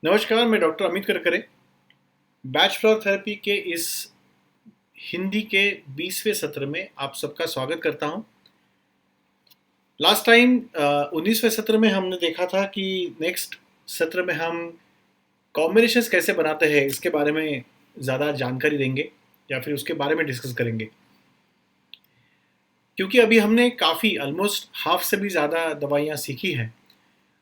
नमस्कार, मैं doctor Amit Karkare bachelor therapy के इस हिंदी के 20वें सत्र में आप सबका स्वागत करता हूं। लास्ट टाइम 19वें सत्र में हमने देखा था कि नेक्स्ट सत्र में हम कॉम्बिनेशंस कैसे बनाते हैं इसके बारे में ज़्यादा जानकारी देंगे या फिर उसके बारे में डिस्कस करेंगे, क्योंकि अभी हमने काफ़ी ऑलमोस्ट हाफ से भी ज़्यादा दवाइयाँ सीखी हैं।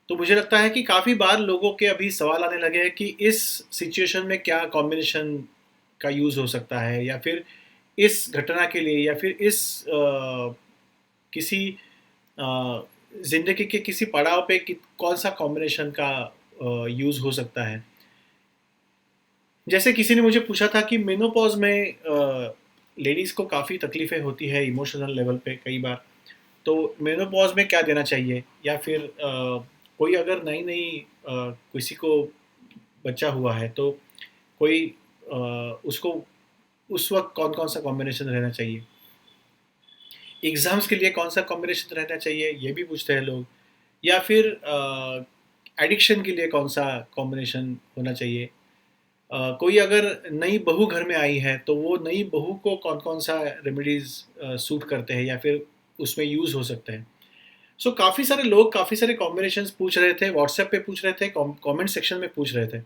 तो मुझे लगता है कि काफ़ी बार लोगों के अभी सवाल आने लगे हैं कि इस सिचुएशन में क्या कॉम्बिनेशन का यूज़ हो सकता है, या फिर इस घटना के लिए, या फिर इस किसी ज़िंदगी के किसी पड़ाव पे कौन सा कॉम्बिनेशन का यूज़ हो सकता है। जैसे किसी ने मुझे पूछा था कि मेनोपॉज में लेडीज़ को काफ़ी तकलीफ़ें होती है इमोशनल लेवल पे कई बार, तो मेनोपॉज में क्या देना चाहिए, या फिर कोई अगर नई नई किसी को बच्चा हुआ है तो कोई उसको उस वक्त कौन कौन सा कॉम्बिनेशन रहना चाहिए, एग्ज़ाम्स के लिए कौन सा कॉम्बिनेशन रहना चाहिए, ये भी पूछते हैं लोग। या फिर एडिक्शन के लिए कौन सा कॉम्बिनेशन होना चाहिए। कोई अगर नई बहू घर में आई है तो वो नई बहू को कौन कौन सा रेमेडीज़ सूट करते हैं या फिर उसमें यूज़ हो सकते हैं। सो काफ़ी सारे लोग काफ़ी सारे कॉम्बिनेशंस पूछ रहे थे, व्हाट्सएप पे पूछ रहे थे, कमेंट सेक्शन में पूछ रहे थे।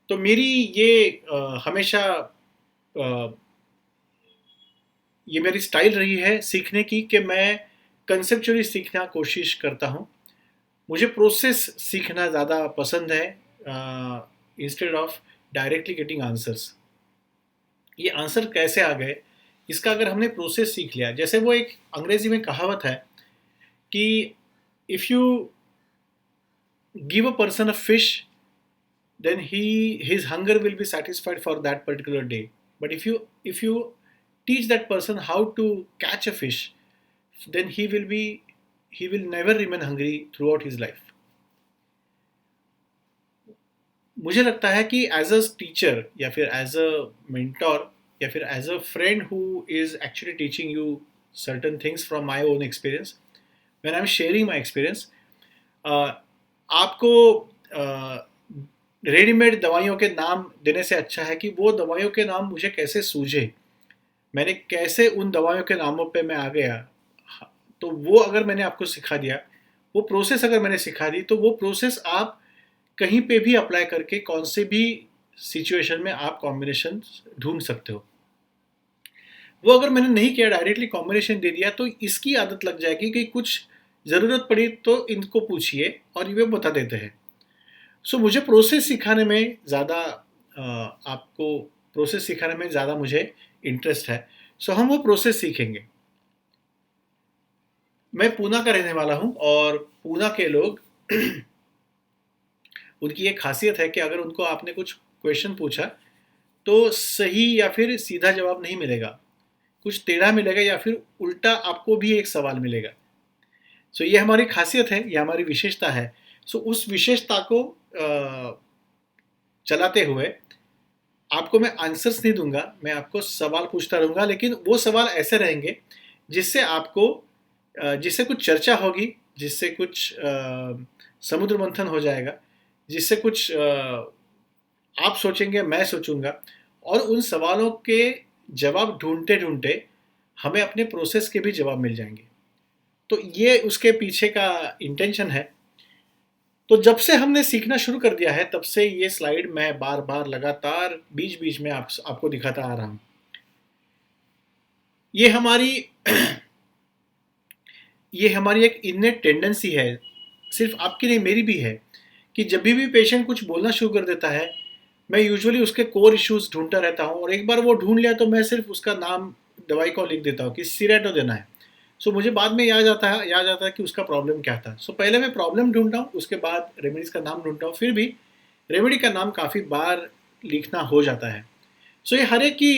तो मेरी ये हमेशा ये मेरी स्टाइल रही है सीखने की कि मैं कंसेप्चुअली सीखना कोशिश करता हूँ। मुझे प्रोसेस सीखना ज़्यादा पसंद है instead of directly getting answers. ये आंसर कैसे आ गए, इसका अगर हमने प्रोसेस सीख लिया, जैसे वो एक अंग्रेजी में कहावत है कि if you give a person a fish then his hunger will be satisfied for that particular day. But if you teach that person how to catch a fish, then he will never remain hungry throughout his life. मुझे लगता है कि as a teacher या फिर as अ mentor या फिर as a friend who is actually teaching you certain things from my own experience, when I'm sharing my experience, आपको readymade दवाइयों के नाम देने से अच्छा है कि वो दवाइयों के नाम मुझे कैसे सूझे, मैंने कैसे उन दवाइयों के नामों पे मैं आ गया। तो वो अगर मैंने आपको सिखा दिया, वो प्रोसेस अगर मैंने सिखा दी, तो वो प्रोसेस आप कहीं पे भी अप्लाई करके कौन से भी सिचुएशन में आप कॉम्बिनेशन ढूंढ सकते हो। वो अगर मैंने नहीं किया, डायरेक्टली कॉम्बिनेशन दे दिया, तो इसकी आदत लग जाएगी कि कुछ ज़रूरत पड़ी तो इनको पूछिए और ये बता देते हैं। सो मुझे प्रोसेस सिखाने में ज़्यादा आपको प्रोसेस सिखाने में ज़्यादा मुझे इंटरेस्ट है। सो हम वो प्रोसेस सीखेंगे। मैं पूना का रहने वाला हूँ और पूना के लोग उनकी एक खासियत है कि अगर उनको आपने कुछ क्वेश्चन पूछा तो सही या फिर सीधा जवाब नहीं मिलेगा, कुछ टेढ़ा मिलेगा या फिर उल्टा आपको भी एक सवाल मिलेगा। सो ये हमारी खासियत है, ये हमारी विशेषता है। सो उस विशेषता को चलाते हुए आपको मैं आंसर्स नहीं दूंगा, मैं आपको सवाल पूछता रहूँगा, लेकिन वो सवाल ऐसे रहेंगे जिससे आपको जिससे कुछ चर्चा होगी, जिससे कुछ समुद्र मंथन हो जाएगा, जिससे कुछ आप सोचेंगे, मैं सोचूंगा, और उन सवालों के जवाब ढूंढते ढूंढते हमें अपने प्रोसेस के भी जवाब मिल जाएंगे। तो ये उसके पीछे का इंटेंशन है। तो जब से हमने सीखना शुरू कर दिया है, तब से ये स्लाइड मैं बार बार लगातार बीच बीच में आपको दिखाता आ रहा हूँ। ये हमारी ये हमारी एक इननेट टेंडेंसी है, सिर्फ आपकी नहीं, मेरी भी है, कि जब भी पेशेंट कुछ बोलना शुरू कर देता है, मैं यूजुअली उसके कोर इश्यूज ढूंढता रहता हूँ, और एक बार वो ढूंढ लिया तो मैं सिर्फ उसका नाम दवाई को लिख देता हूँ कि सिरेटो देना है। सो मुझे बाद में याद आता है कि उसका प्रॉब्लम क्या था। सो पहले मैं प्रॉब्लम ढूंढता हूँ, उसके बाद रेमेडीज़ का नाम ढूंढता हूँ, फिर भी रेमेडी का नाम काफ़ी बार लिखना हो जाता है। सो ये हर एक की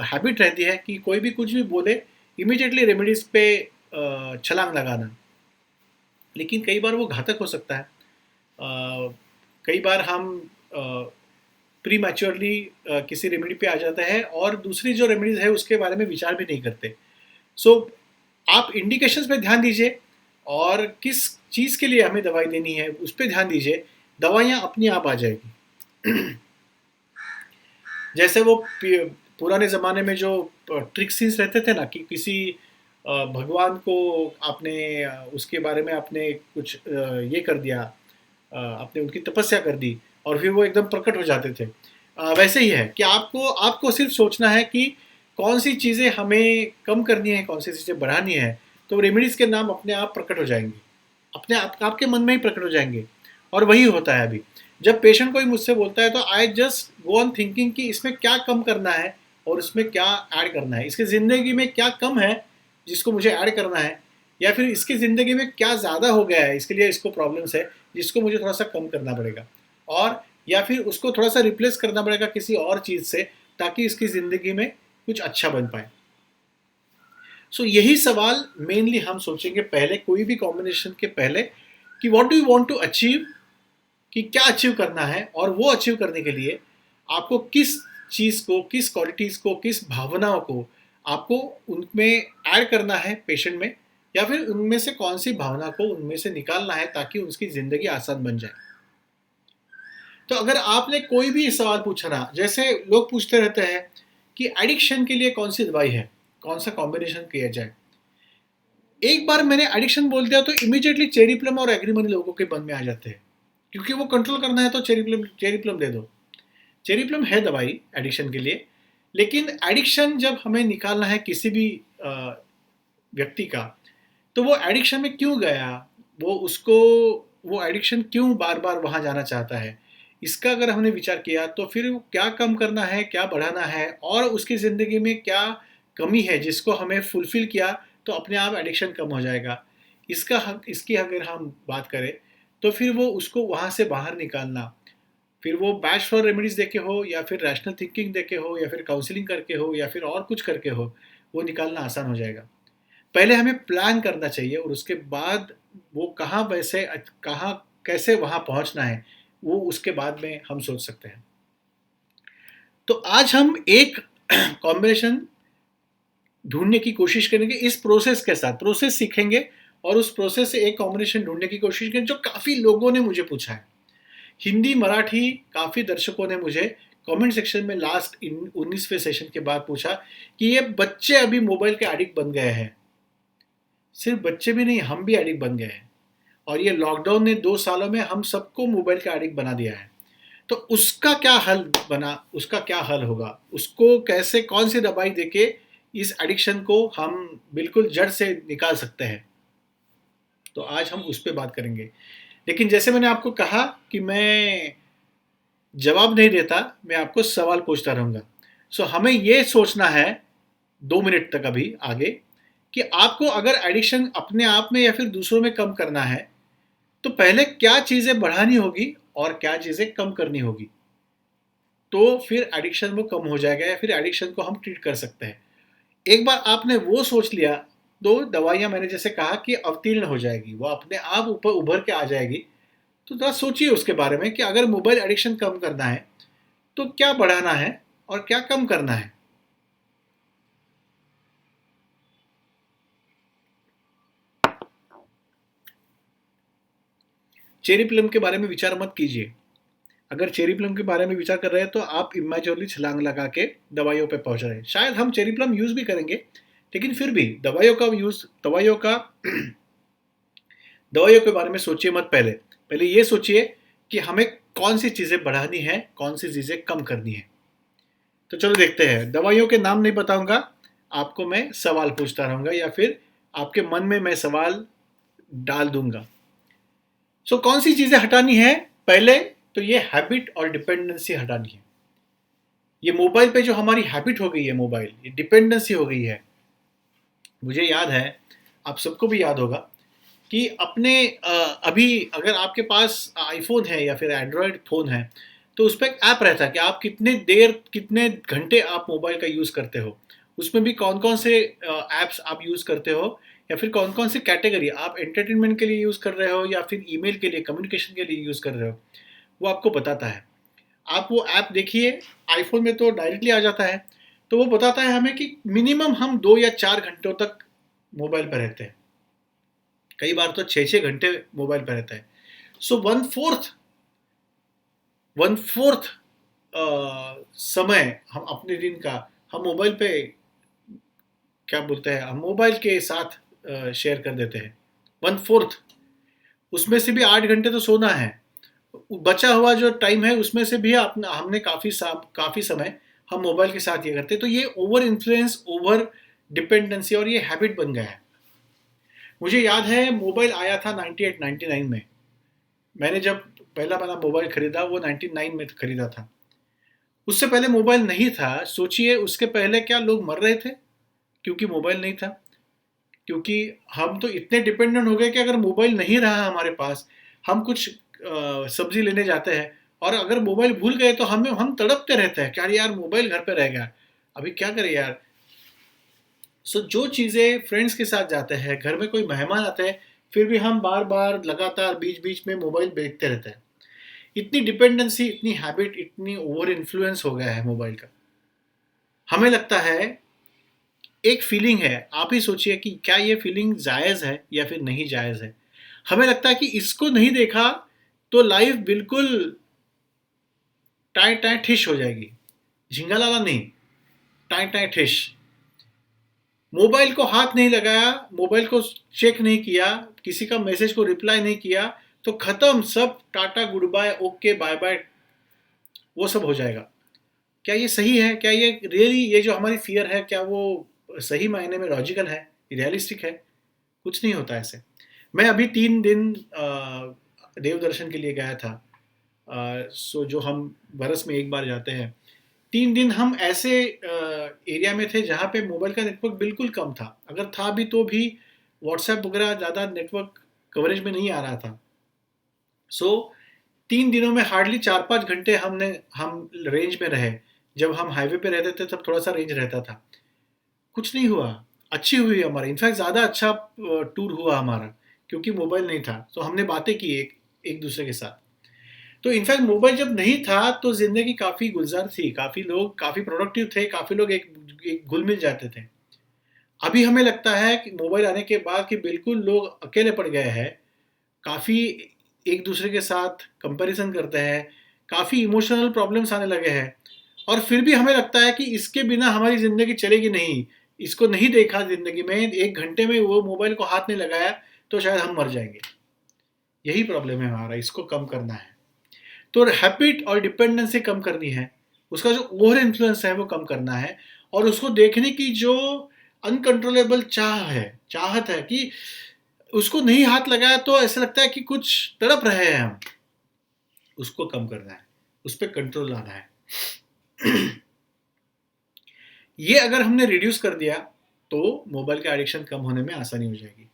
हैबिट रहती है कि कोई भी कुछ भी बोले, इमीडिएटली रेमेडीज़ पे छलांग लगाना, लेकिन कई बार वो घातक हो सकता है। कई बार हम प्री मैच्योरली किसी रेमेडी पे आ जाते हैं और दूसरी जो रेमेडीज़ है उसके बारे में विचार भी नहीं करते। सो आप इंडिकेशंस पे ध्यान दीजिए और किस चीज़ के लिए हमें दवाई देनी है उस पर ध्यान दीजिए, दवाइयाँ अपनी आप आ जाएगी। जैसे वो पुराने ज़माने में जो ट्रिक्सीज रहते थे ना कि किसी भगवान को आपने उसके बारे में आपने कुछ ये कर दिया, आपने उनकी तपस्या कर दी और फिर वो एकदम प्रकट हो जाते थे। वैसे ही है कि आपको आपको सिर्फ सोचना है कि कौन सी चीज़ें हमें कम करनी है, कौन सी चीज़ें बढ़ानी है, तो रेमेडीज़ के नाम अपने आप प्रकट हो जाएंगे, अपने आप आपके मन में ही प्रकट हो जाएंगे। और वही होता है अभी जब पेशेंट कोई मुझसे बोलता है तो I just go on thinking कि इसमें क्या कम करना है और इसमें क्या ऐड करना है, इसकी ज़िंदगी में क्या कम है जिसको मुझे ऐड करना है, या फिर इसकी ज़िंदगी में क्या ज़्यादा हो गया है इसके लिए इसको प्रॉब्लम्स है जिसको मुझे थोड़ा सा कम करना पड़ेगा, और या फिर उसको थोड़ा सा रिप्लेस करना पड़ेगा किसी और चीज़ से ताकि इसकी ज़िंदगी में कुछ अच्छा बन पाए। सो यही सवाल मेनली हम सोचेंगे पहले कोई भी कॉम्बिनेशन के पहले कि what do you want to achieve, कि क्या अचीव करना है, और वो अचीव करने के लिए आपको किस चीज़ को, किस क्वालिटीज़ को, किस भावनाओं को आपको उनमें ऐड करना है पेशेंट में, या फिर उनमें से कौन सी भावना को उनमें से निकालना है ताकि उसकी ज़िंदगी आसान बन जाए। तो अगर आपने कोई भी सवाल पूछा ना, जैसे लोग पूछते रहते हैं कि एडिक्शन के लिए कौन सी दवाई है, कौन सा कॉम्बिनेशन किया जाए, एक बार मैंने एडिक्शन बोल दिया तो इमीडिएटली चेरी प्लम और एग्रीमनी लोगों के मन में आ जाते हैं, क्योंकि वो कंट्रोल करना है तो चेरी प्लम दे दो। चेरी प्लम है दवाई एडिक्शन के लिए, लेकिन एडिक्शन जब हमें निकालना है किसी भी व्यक्ति का, तो वो एडिक्शन में क्यों गया, वो उसको वो एडिक्शन क्यों बार बार वहाँ जाना चाहता है, इसका अगर हमने विचार किया तो फिर क्या कम करना है, क्या बढ़ाना है, और उसकी ज़िंदगी में क्या कमी है जिसको हमें फुलफ़िल किया तो अपने आप एडिक्शन कम हो जाएगा। इसकी अगर हम बात करें तो फिर वो उसको वहाँ से बाहर निकालना, फिर वो बैच फॉर रेमेडीज़ देके हो या फिर रैशनल थिंकिंग देके हो या फिर काउंसलिंग करके हो या फिर और कुछ करके हो, वो निकालना आसान हो जाएगा। पहले हमें प्लान करना चाहिए और उसके बाद वो कहाँ वैसे कहाँ कैसे वहाँ पहुँचना है वो उसके बाद में हम सोच सकते हैं। तो आज हम एक कॉम्बिनेशन ढूंढने की कोशिश करेंगे इस प्रोसेस के साथ, प्रोसेस सीखेंगे और उस प्रोसेस से एक कॉम्बिनेशन ढूंढने की कोशिश करेंगे जो काफ़ी लोगों ने मुझे पूछा है। हिंदी मराठी काफ़ी दर्शकों ने मुझे कमेंट सेक्शन में लास्ट 19वें सेशन के बाद पूछा कि ये बच्चे अभी मोबाइल के एडिक्ट बन गए हैं। सिर्फ बच्चे भी नहीं, हम भी एडिक्ट बन गए हैं, और ये लॉकडाउन ने 2 सालों में हम सबको मोबाइल का एडिक्ट बना दिया है। तो उसका क्या हल बना, उसका क्या हल होगा, उसको कैसे कौन सी दवाई देके इस एडिक्शन को हम बिल्कुल जड़ से निकाल सकते हैं, तो आज हम उस पर बात करेंगे। लेकिन जैसे मैंने आपको कहा कि मैं जवाब नहीं देता, मैं आपको सवाल पूछता रहूँगा। सो हमें ये सोचना है 2 मिनट तक अभी आगे कि आपको अगर एडिक्शन अपने आप में या फिर दूसरों में कम करना है तो पहले क्या चीज़ें बढ़ानी होगी और क्या चीज़ें कम करनी होगी, तो फिर एडिक्शन वो कम हो जाएगा या फिर एडिक्शन को हम ट्रीट कर सकते हैं। एक बार आपने वो सोच लिया तो दवाइयाँ मैंने जैसे कहा कि अवतीर्ण हो जाएगी, वो अपने आप ऊपर उभर के आ जाएगी। तो थोड़ा सोचिए उसके बारे में कि अगर मोबाइल एडिक्शन कम करना है तो क्या बढ़ाना है और क्या कम करना है। चेरी प्लम के बारे में विचार मत कीजिए। अगर चेरी प्लम के बारे में विचार कर रहे हैं तो आप इमेच्योरली छलांग लगा के दवाइयों पे पहुंच रहे हैं। शायद हम चेरी प्लम यूज़ भी करेंगे, लेकिन फिर भी दवाइयों के बारे में सोचिए मत। पहले पहले ये सोचिए कि हमें कौन सी चीज़ें बढ़ानी है, कौन सी चीज़ें कम करनी है। तो चलो देखते हैं। दवाइयों के नाम नहीं बताऊंगा, आपको मैं सवाल पूछता रहूंगा या फिर आपके मन में मैं सवाल डाल दूंगा। सो कौन सी चीज़ें हटानी है, पहले तो ये हैबिट और डिपेंडेंसी हटानी है। ये मोबाइल पे जो हमारी हैबिट हो गई है, मोबाइल ये डिपेंडेंसी हो गई है। मुझे याद है, आप सबको भी याद होगा कि अपने अभी अगर आपके पास आईफोन है या फिर एंड्रॉयड फ़ोन है तो उस पर एक ऐप रहता है कि आप कितने देर कितने घंटे आप मोबाइल का यूज़ करते हो। उसमें भी कौन कौन से ऐप्स आप यूज़ करते हो या फिर कौन कौन से कैटेगरी आप एंटरटेनमेंट के लिए यूज़ कर रहे हो या फिर ईमेल के लिए, कम्युनिकेशन के लिए यूज़ कर रहे हो, वो आपको बताता है। आप वो ऐप देखिए, आईफोन में तो डायरेक्टली आ जाता है। तो वो बताता है हमें कि मिनिमम हम 2 या 4 घंटों तक मोबाइल पर रहते हैं, कई बार तो 6-6 घंटे मोबाइल पर रहता है। सो वन फोर्थ समय हम अपने दिन का हम मोबाइल पे, क्या बोलते हैं, हम मोबाइल के साथ शेयर कर देते हैं। वन फोर्थ, उसमें से भी 8 घंटे तो सोना है, बचा हुआ जो टाइम है उसमें से भी अपना हमने काफ़ी समय हम मोबाइल के साथ ये करते हैं। तो ये ओवर इन्फ्लुएंस, ओवर डिपेंडेंसी और ये हैबिट बन गया है। मुझे याद है मोबाइल आया था 98 99 में। मैंने जब पहला वाला मोबाइल खरीदा वो 99 में खरीदा था। उससे पहले मोबाइल नहीं था। सोचिए उसके पहले क्या लोग मर रहे थे क्योंकि मोबाइल नहीं था। क्योंकि हम तो इतने डिपेंडेंट हो गए कि अगर मोबाइल नहीं रहा हमारे पास, हम कुछ सब्जी लेने जाते हैं और अगर मोबाइल भूल गए तो हम तड़पते रहते हैं, क्या यार मोबाइल घर पे रह गया, अभी क्या करें यार। सो जो चीज़ें फ्रेंड्स के साथ जाते हैं, घर में कोई मेहमान आते हैं, फिर भी हम बार बार लगातार बीच बीच में मोबाइल देखते रहते हैं। इतनी डिपेंडेंसी, इतनी हैबिट, इतनी ओवर इन्फ्लुएंस हो गया है मोबाइल का। हमें लगता है, एक फीलिंग है, आप ही सोचिए कि क्या ये फीलिंग जायज़ है या फिर नहीं जायज़ है। हमें लगता है कि इसको नहीं देखा तो लाइफ बिल्कुल टाइ टाइ ठिश हो जाएगी। झिंगा लाला नहीं, टाइ टाइ ठिश। मोबाइल को हाथ नहीं लगाया, मोबाइल को चेक नहीं किया, किसी का मैसेज को रिप्लाई नहीं किया, तो खत्म सब, tata goodbye, okay bye bye, वो सब हो जाएगा। क्या ये सही है? क्या ये रियली, ये जो हमारी फियर है, क्या वो सही मायने में लॉजिकल है, रियलिस्टिक है? कुछ नहीं होता ऐसे। मैं अभी 3 दिन देव दर्शन के लिए गया था। सो जो हम बरस में एक बार जाते हैं, 3 दिन हम ऐसे एरिया में थे जहाँ पे मोबाइल का नेटवर्क बिल्कुल कम था, अगर था भी तो भी व्हाट्सएप वगैरह ज़्यादा नेटवर्क कवरेज में नहीं आ रहा था। सो 3 दिनों में हार्डली 4-5 घंटे हम रेंज में रहे। जब हम हाईवे पे रहते थे तब थोड़ा सा रेंज रहता था। कुछ नहीं हुआ, अच्छी हुई हमारी, इनफैक्ट ज़्यादा अच्छा टूर हुआ हमारा, क्योंकि मोबाइल नहीं था तो हमने बातें की एक एक दूसरे के साथ। तो इनफैक्ट मोबाइल जब नहीं था तो ज़िंदगी काफ़ी गुलजार थी, काफ़ी लोग काफ़ी प्रोडक्टिव थे, काफ़ी लोग एक एक घुल मिल जाते थे। अभी हमें लगता है कि मोबाइल आने के बाद कि बिल्कुल लोग अकेले पड़ गए हैं, काफ़ी एक दूसरे के साथ कंपैरिजन करते हैं, काफ़ी इमोशनल प्रॉब्लम्स आने लगे हैं, और फिर भी हमें लगता है कि इसके बिना हमारी ज़िंदगी चलेगी नहीं। इसको नहीं देखा ज़िंदगी में, 1 घंटे में वो मोबाइल को हाथ नहीं लगाया तो शायद हम मर जाएंगे। यही प्रॉब्लम है हमारा, इसको कम करना है। तो हैबिट और डिपेंडेंसी कम करनी है, उसका जो ओवर इन्फ्लुएंस है वो कम करना है, और उसको देखने की जो अनकंट्रोलेबल चाहत है कि उसको नहीं हाथ लगाया तो ऐसा लगता है कि कुछ तड़प रहे हैं हम, उसको कम करना है, उस पर कंट्रोल लाना है। ये अगर हमने रिड्यूस कर दिया तो मोबाइल का एडिक्शन कम होने में आसानी हो जाएगी।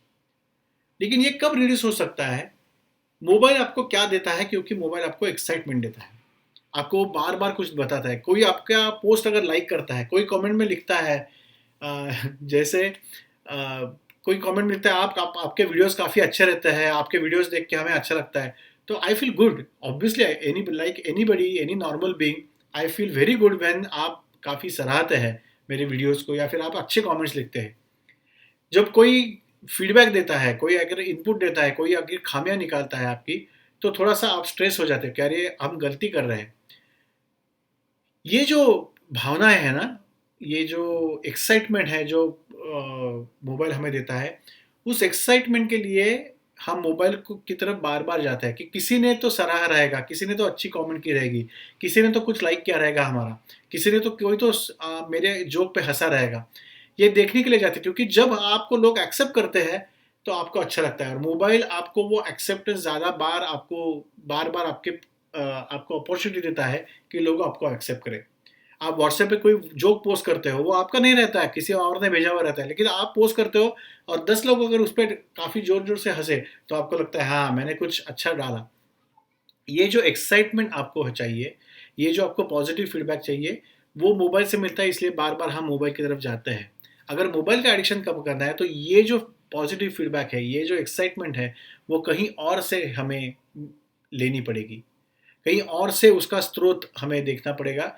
लेकिन ये कब रिड्यूस हो सकता है? मोबाइल आपको क्या देता है? क्योंकि मोबाइल आपको एक्साइटमेंट देता है, आपको बार बार कुछ बताता है। कोई आपका पोस्ट अगर लाइक करता है, कोई कमेंट में लिखता है, जैसे कोई कमेंट मिलता है, आपके वीडियोस काफ़ी अच्छे रहते हैं, आपके वीडियोस देख के हमें अच्छा लगता है, तो I feel good. Obviously any like anybody, any normal being, I feel very good when आप काफ़ी सराहते हैं मेरे वीडियोस को, या फिर आप अच्छे कमेंट्स लिखते हैं। जब कोई फीडबैक देता है, कोई अगर इनपुट देता है, कोई अगर खामियां निकालता है आपकी, तो थोड़ा सा आप स्ट्रेस हो जाते हैं कि अरे हम गलती कर रहे हैं। ये जो भावनाएं है ना, ये जो एक्साइटमेंट है जो मोबाइल हमें देता है, उस एक्साइटमेंट के लिए हम मोबाइल को की तरफ बार बार जाते हैं कि किसी ने तो सराहा रहेगा, किसी ने तो अच्छी कमेंट की रहेगी, किसी ने तो कुछ लाइक किया रहेगा हमारा, किसी ने तो कोई तो मेरे जोक पे हंसा रहेगा। ये देखने के लिए जाते हैं, क्योंकि जब आपको लोग एक्सेप्ट करते हैं तो आपको अच्छा लगता है, और मोबाइल आपको वो एक्सेप्टेंस ज़्यादा बार आपको बार बार आपको अपॉर्चुनिटी देता है कि लोग आपको एक्सेप्ट करें। आप व्हाट्सएप पे कोई जोक पोस्ट करते हो, वो आपका नहीं रहता है, किसी और ने भेजा हुआ रहता है, लेकिन आप पोस्ट करते हो और 10 लोग अगर उस पर काफ़ी जोर जोर से हंसे तो आपको लगता है हाँ मैंने कुछ अच्छा डाला। ये जो एक्साइटमेंट आपको चाहिए, ये जो आपको पॉजिटिव फीडबैक चाहिए, वो मोबाइल से मिलता है, इसलिए बार बार हम मोबाइल की तरफ जाते हैं। अगर मोबाइल का एडिक्शन कम करना है तो ये जो पॉजिटिव फीडबैक है, ये जो एक्साइटमेंट है, वो कहीं और से हमें लेनी पड़ेगी, कहीं और से उसका स्रोत हमें देखना पड़ेगा।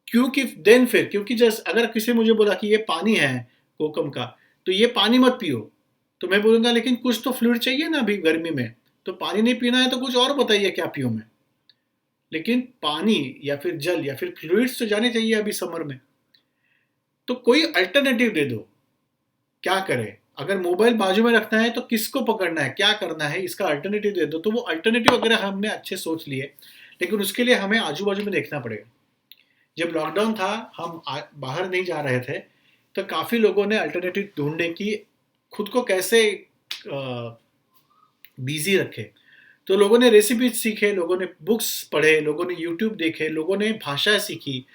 क्योंकि जैसे अगर किसी ने मुझे बोला कि ये पानी है कोकम का, तो ये पानी मत पियो। तो मैं बोलूँगा लेकिन कुछ तो फ्लूइड चाहिए ना अभी गर्मी में, तो पानी नहीं पीना है तो कुछ और बताइए क्या पीऊँ मैं। लेकिन पानी या फिर जल या फिर फ्लूइड्स तो जाने चाहिए अभी समर में। तो कोई अल्टरनेटिव दे दो, क्या करें? अगर मोबाइल बाजू में रखना है तो किसको पकड़ना है, क्या करना है, इसका अल्टरनेटिव दे दो। तो वो अल्टरनेटिव अगर हमने अच्छे सोच लिए, लेकिन उसके लिए हमें आजू बाजू में देखना पड़ेगा। जब लॉकडाउन था, हम बाहर नहीं जा रहे थे, तो काफ़ी लोगों ने अल्टरनेटिव ढूंढने की, खुद को कैसे बिजी रखे। तो लोगों ने रेसिपी सीखे, लोगों ने बुक्स पढ़े, लोगों ने यूट्यूब देखे, लोगों ने भाषा सीखी,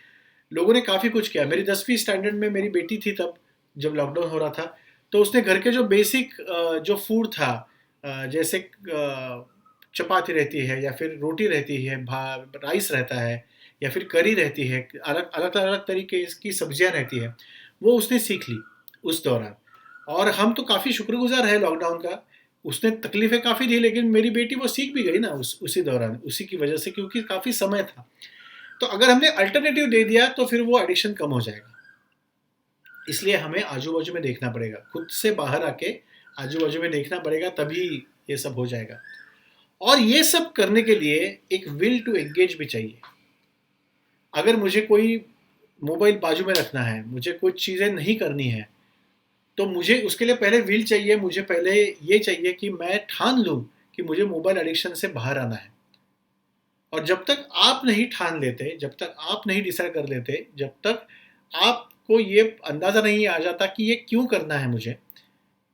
लोगों ने काफ़ी कुछ किया। मेरी 10वीं स्टैंडर्ड में मेरी बेटी थी तब, जब लॉकडाउन हो रहा था। तो उसने घर के जो बेसिक जो फूड था, जैसे चपाती रहती है या फिर रोटी रहती है, राइस रहता है या फिर करी रहती है, अलग अलग अलग तरीके की सब्जियां रहती है, वो उसने सीख ली उस दौरान। और हम तो काफ़ी शुक्रगुजार है लॉकडाउन का। उसने तकलीफें काफ़ी दी, लेकिन मेरी बेटी वो सीख भी गई ना उसी दौरान, उसी की वजह से, क्योंकि काफ़ी समय था। तो अगर हमने अल्टरनेटिव दे दिया तो फिर वो एडिक्शन कम हो जाएगा। इसलिए हमें आजू बाजू में देखना पड़ेगा, खुद से बाहर आके आजू बाजू में देखना पड़ेगा, तभी ये सब हो जाएगा। और ये सब करने के लिए एक विल टू एंगेज भी चाहिए। अगर मुझे कोई मोबाइल बाजू में रखना है, मुझे कुछ चीज़ें नहीं करनी है, तो मुझे उसके लिए पहले विल चाहिए। मुझे पहले ये चाहिए कि मैं ठान लूँ कि मुझे मोबाइल एडिक्शन से बाहर आना है। और जब तक आप नहीं ठान लेते, जब तक आप नहीं डिसाइड कर लेते, जब तक आपको ये अंदाज़ा नहीं आ जाता कि ये क्यों करना है मुझे,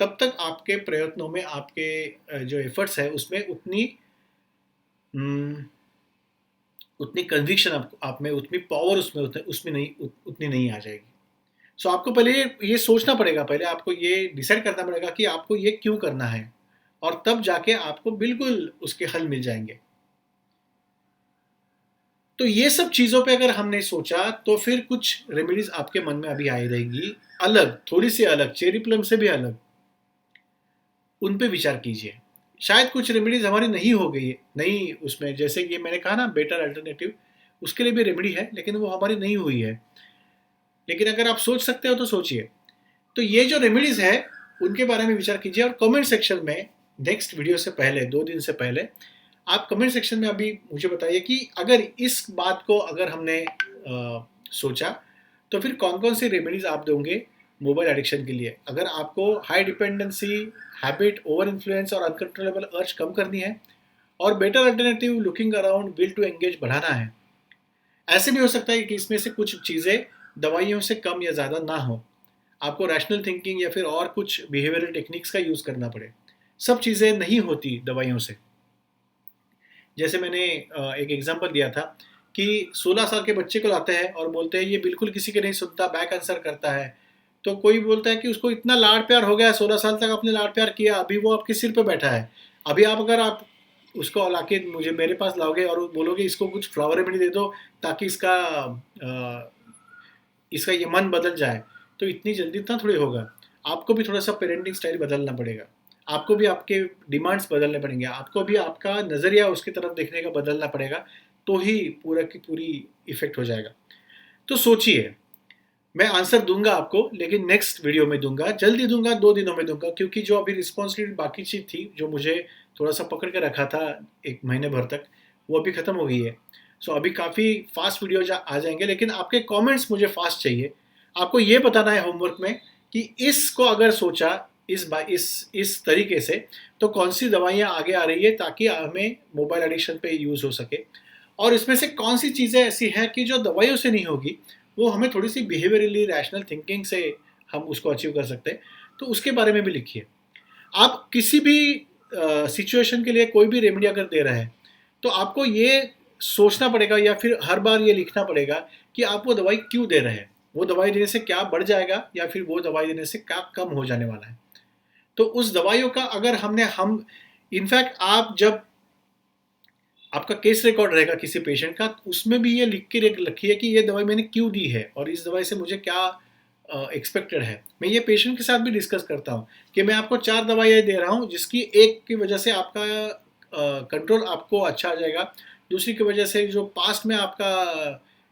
तब तक आपके प्रयत्नों में, आपके जो एफर्ट्स है उसमें हम्म, उतनी कन्विक्शन आप में, उतनी पावर उसमें उसमें नहीं, उतनी नहीं आ जाएगी। सो आपको पहले ये सोचना पड़ेगा, पहले आपको ये डिसाइड करना पड़ेगा कि आपको ये क्यों करना है, और तब जाके आपको बिल्कुल उसके हल मिल जाएंगे। तो ये सब चीज़ों पे अगर हमने सोचा, तो फिर कुछ रेमेडीज आपके मन में अभी आई रहेगी, अलग, थोड़ी सी अलग, चेरी प्लम से भी अलग। उन पे विचार कीजिए। शायद कुछ रेमेडीज हमारी नहीं हो गई है, नहीं उसमें, जैसे ये मैंने कहा ना बेटर अल्टरनेटिव, उसके लिए भी रेमेडी है, लेकिन वो हमारी नहीं हुई है। लेकिन अगर आप सोच सकते हो तो सोचिए। तो ये जो रेमेडीज है, उनके बारे में विचार कीजिए। और कमेंट सेक्शन में, नेक्स्ट वीडियो से पहले, 2 दिन से पहले, आप कमेंट सेक्शन में अभी मुझे बताइए कि अगर इस बात को अगर हमने सोचा, तो फिर कौन कौन सी रेमेडीज आप दोगे मोबाइल एडिक्शन के लिए। अगर आपको high dependency, habit, over influence और अनकंट्रोलेबल अर्ज कम करनी है, और better alternative, looking around, will to engage बढ़ाना है। ऐसे भी हो सकता है कि इसमें से कुछ चीज़ें दवाइयों से कम या ज़्यादा ना हो, आपको रैशनल थिंकिंग या फिर और कुछ बिहेवियरल टेक्निक्स का यूज़ करना पड़े। सब चीज़ें नहीं होती दवाइयों से। जैसे मैंने एक एग्जांपल दिया था कि 16 साल के बच्चे को लाते हैं और बोलते हैं ये बिल्कुल किसी के नहीं सुनता, बैक आंसर करता है। तो कोई बोलता है कि उसको इतना लाड प्यार हो गया, 16 साल तक आपने लाड प्यार किया, अभी वो आपके सिर पे बैठा है। अभी अगर आप उसको लाके मुझे मेरे पास लाओगे और बोलोगे इसको कुछ फ्लावर रेमेडी दे दो ताकि इसका ये मन बदल जाए, तो इतनी जल्दी इतना थोड़ी होगा। आपको भी थोड़ा सा पेरेंटिंग स्टाइल बदलना पड़ेगा, आपको भी आपके डिमांड्स बदलने पड़ेंगे, आपको भी आपका नज़रिया उसकी तरफ देखने का बदलना पड़ेगा, तो ही पूरा की पूरी इफेक्ट हो जाएगा। तो सोचिए, मैं आंसर दूंगा आपको, लेकिन नेक्स्ट वीडियो में दूंगा, जल्दी दूंगा, 2 दिनों में दूंगा, क्योंकि जो अभी रिस्पॉन्सिबिलिटी बाकी चीज़ थी जो मुझे थोड़ा सा पकड़ के रखा था 1 महीने भर तक, वो अभी ख़त्म हो गई है। सो अभी काफ़ी फास्ट वीडियो आ जाएंगे, लेकिन आपके कमेंट्स मुझे फास्ट चाहिए। आपको ये बताना है होमवर्क में कि इसको अगर सोचा इस तरीके से, तो कौन सी दवाइयाँ आगे आ रही है ताकि हमें मोबाइल एडिक्शन पे यूज़ हो सके, और इसमें से कौन सी चीज़ें ऐसी हैं कि जो दवाइयों से नहीं होगी, वो हमें थोड़ी सी बिहेवियरली रैशनल थिंकिंग से हम उसको अचीव कर सकते हैं। तो उसके बारे में भी लिखिए। आप किसी भी सिचुएशन के लिए कोई भी रेमेडी अगर दे रहे हैं, तो आपको ये सोचना पड़ेगा या फिर हर बार ये लिखना पड़ेगा कि आप वो दवाई क्यों दे रहे हैं, वो दवाई देने से क्या बढ़ जाएगा या फिर वो दवाई देने से क्या कम हो जाने वाला है। तो उस दवाइयों का अगर हम इनफैक्ट, आप जब आपका केस रिकॉर्ड रहेगा किसी पेशेंट का, उसमें भी ये लिख के रखिए कि ये दवाई मैंने क्यों दी है और इस दवाई से मुझे क्या एक्सपेक्टेड है। मैं ये पेशेंट के साथ भी डिस्कस करता हूँ कि मैं आपको 4 दवाइयाँ दे रहा हूँ, जिसकी एक की वजह से आपका कंट्रोल आपको अच्छा आ जाएगा, दूसरी की वजह से जो पास्ट में आपका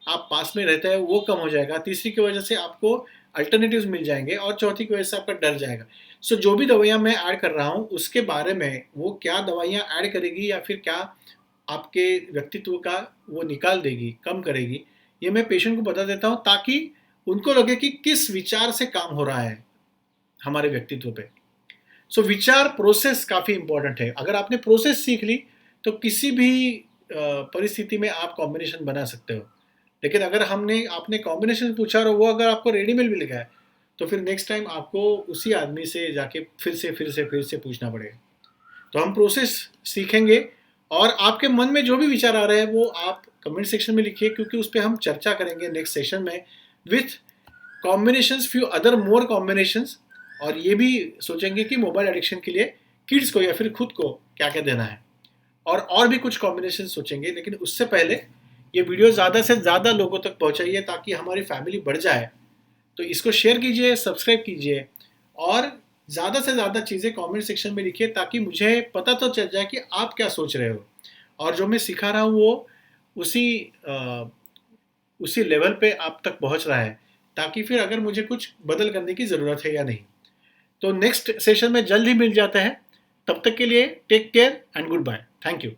आप पास में रहता है वो कम हो जाएगा, तीसरी की वजह से आपको अल्टरनेटिव्स मिल जाएंगे और चौथी की वजह से आपका डर जाएगा। सो जो भी दवाइयाँ मैं ऐड कर रहा हूँ उसके बारे में, वो क्या दवाइयाँ ऐड करेगी या फिर क्या आपके व्यक्तित्व का वो निकाल देगी, कम करेगी, ये मैं पेशेंट को बता देता हूँ ताकि उनको लगे कि किस विचार से काम हो रहा है हमारे व्यक्तित्व पे। सो विचार प्रोसेस काफ़ी इंपॉर्टेंट है। अगर आपने प्रोसेस सीख ली तो किसी भी परिस्थिति में आप कॉम्बिनेशन बना सकते हो। लेकिन अगर आपने कॉम्बिनेशन पूछा और वो अगर आपको रेडीमेड मिल गया है तो फिर नेक्स्ट टाइम आपको उसी आदमी से जाके फिर से पूछना पड़ेगा। तो हम प्रोसेस सीखेंगे और आपके मन में जो भी विचार आ रहे हैं वो आप कमेंट सेक्शन में लिखिए, क्योंकि उस पर हम चर्चा करेंगे नेक्स्ट सेशन में with combinations, few other more combinations. और ये भी सोचेंगे कि मोबाइल एडिक्शन के लिए किड्स को या फिर खुद को क्या क्या देना है, और भी कुछ कॉम्बिनेशन सोचेंगे। लेकिन उससे पहले ये वीडियो ज़्यादा से ज़्यादा लोगों तक पहुँचाइए ताकि हमारी फैमिली बढ़ जाए। तो इसको शेयर कीजिए, सब्सक्राइब कीजिए और ज़्यादा से ज़्यादा चीज़ें कमेंट सेक्शन में लिखिए ताकि मुझे पता तो चल जाए कि आप क्या सोच रहे हो और जो मैं सिखा रहा हूँ वो उसी उसी लेवल पे आप तक पहुँच रहा है, ताकि फिर अगर मुझे कुछ बदल करने की ज़रूरत है या नहीं। तो नेक्स्ट सेशन में जल्द ही मिल जाता है। तब तक के लिए take care and goodbye. Thank you.